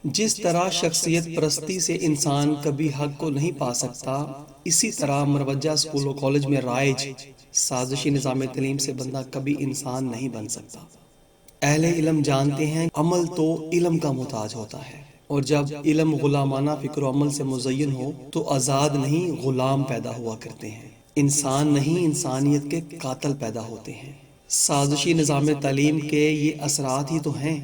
جس طرح شخصیت پرستی سے انسان کبھی حق کو نہیں پا سکتا، اسی طرح مروجہ اسکول و کالج میں رائج سازشی نظام تعلیم سے بندہ کبھی انسان نہیں بن سکتا۔ اہل علم جانتے ہیں عمل تو علم کا محتاج ہوتا ہے، اور جب علم غلامانہ فکر و عمل سے مزین ہو تو آزاد نہیں غلام پیدا ہوا کرتے ہیں، انسان نہیں انسانیت کے قاتل پیدا ہوتے ہیں۔ سازشی نظام تعلیم کے یہ اثرات ہی تو ہیں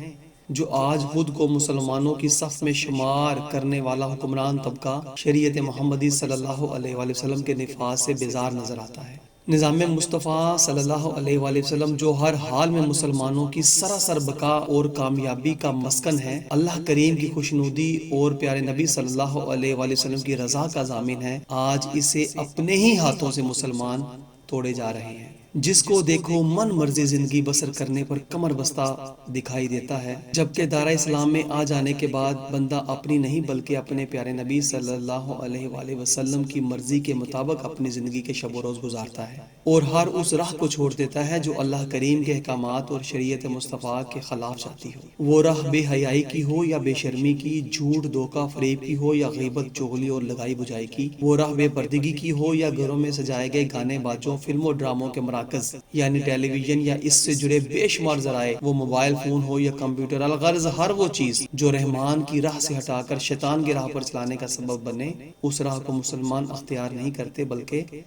جو آج خود کو مسلمانوں کی صف میں شمار کرنے والا حکمران طبقہ شریعت محمدی صلی اللہ علیہ وآلہ وسلم کے نفاذ سے بیزار نظر آتا ہے۔ نظام مصطفیٰ صلی اللہ علیہ وآلہ وسلم جو ہر حال میں مسلمانوں کی سراسر بقا اور کامیابی کا مسکن ہے، اللہ کریم کی خوشنودی اور پیارے نبی صلی اللہ علیہ وآلہ وسلم کی رضا کا ضامن ہے، آج اسے اپنے ہی ہاتھوں سے مسلمان توڑے جا رہے ہیں۔ جس کو دیکھو من مرضی زندگی بسر کرنے پر کمر بستہ دکھائی دیتا ہے، جبکہ دارہ اسلام میں آ جانے کے بعد بندہ اپنی نہیں بلکہ اپنے پیارے نبی صلی اللہ علیہ وآلہ وسلم کی مرضی کے مطابق اپنی زندگی کے شب و روز گزارتا ہے، اور ہر اس راہ کو چھوڑ دیتا ہے جو اللہ کریم کے احکامات اور شریعت مصطفیٰ کے خلاف جاتی ہو۔ وہ راہ بے حیائی کی ہو یا بے شرمی کی، جھوٹ دھوکہ فریب کی ہو یا غیبت چغلی اور لگائی بجائی کی، وہ راہ بے پردگی کی ہو یا گھروں میں سجائے گئے گانے باجوں، فلموں ڈراموں کے مراکز یعنی ٹیلی ویژن یا اس سے جڑے بے شمار ذرائع، وہ موبائل فون ہو یا کمپیوٹر، الغرض ہر وہ چیز جو رحمان کی راہ سے ہٹا کر شیطان کی راہ پر چلانے کا سبب بنے، اس راہ کو مسلمان اختیار نہیں کرتے بلکہ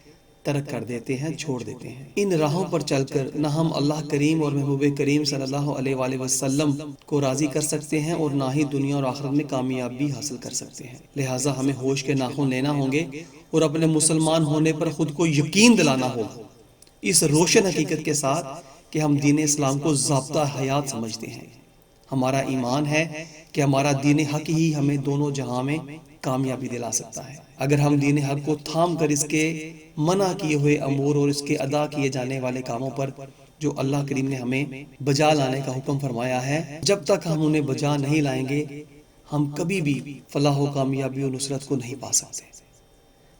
ترک کر دیتے ہیں، چھوڑ دیتے ہیں۔ ان راہوں پر چل کر نہ ہم اللہ کریم اور محبوب کریم صلی اللہ علیہ وآلہ وسلم کو راضی کر سکتے ہیں اور نہ ہی دنیا اور آخرت میں کامیابی حاصل کر سکتے ہیں۔ لہٰذا ہمیں ہوش کے ناخن لینا ہوں گے اور اپنے مسلمان ہونے پر خود کو یقین دلانا ہوگا، اس روشن حقیقت کے ساتھ کہ ہم دین اسلام کو ضابطہ حیات سمجھتے ہیں۔ ہمارا ایمان ہے کہ ہمارا دین حق ہی ہمیں دونوں جہاں میں کامیابی دلا سکتا ہے۔ اگر ہم دین حق کو تھام کر اس کے منع کیے ہوئے امور اور اس کے ادا کیے جانے والے کاموں پر جو اللہ کریم نے ہمیں بجا لانے کا حکم فرمایا ہے، جب تک ہم انہیں بجا نہیں لائیں گے، ہم کبھی بھی فلاح و کامیابی و نصرت کو نہیں پا سکتے۔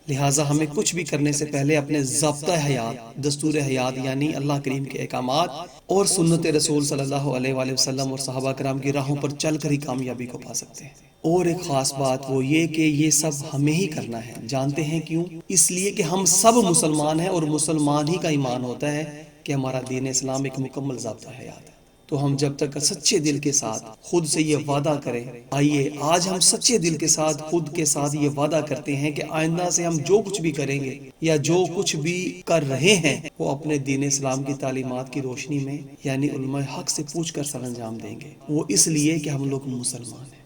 لہٰذا ہمیں کچھ بھی کرنے سے پہلے اپنے ضابطہ حیات، دستور حیات یعنی اللہ کریم کے احکامات اور سنت رسول صلی اللہ علیہ وآلہ وسلم اور صحابہ کرام کی راہوں پر چل کر ہی کامیابی کو پا سکتے ہیں۔ اور ایک خاص بات وہ یہ کہ یہ سب ہمیں ہی کرنا ہے۔ جانتے ہیں کیوں؟ اس لیے کہ ہم سب مسلمان ہیں اور مسلمان ہی کا ایمان ہوتا ہے کہ ہمارا دین اسلام ایک مکمل ضابطہ حیات ہے۔ تو ہم جب تک سچے دل کے ساتھ خود سے یہ وعدہ کریں، آئیے آج ہم سچے دل کے ساتھ خود کے ساتھ یہ وعدہ کرتے ہیں کہ آئندہ سے ہم جو کچھ بھی کریں گے یا جو کچھ بھی کر رہے ہیں وہ اپنے دین اسلام کی تعلیمات کی روشنی میں یعنی علماء حق سے پوچھ کر سر انجام دیں گے، وہ اس لیے کہ ہم لوگ مسلمان ہیں۔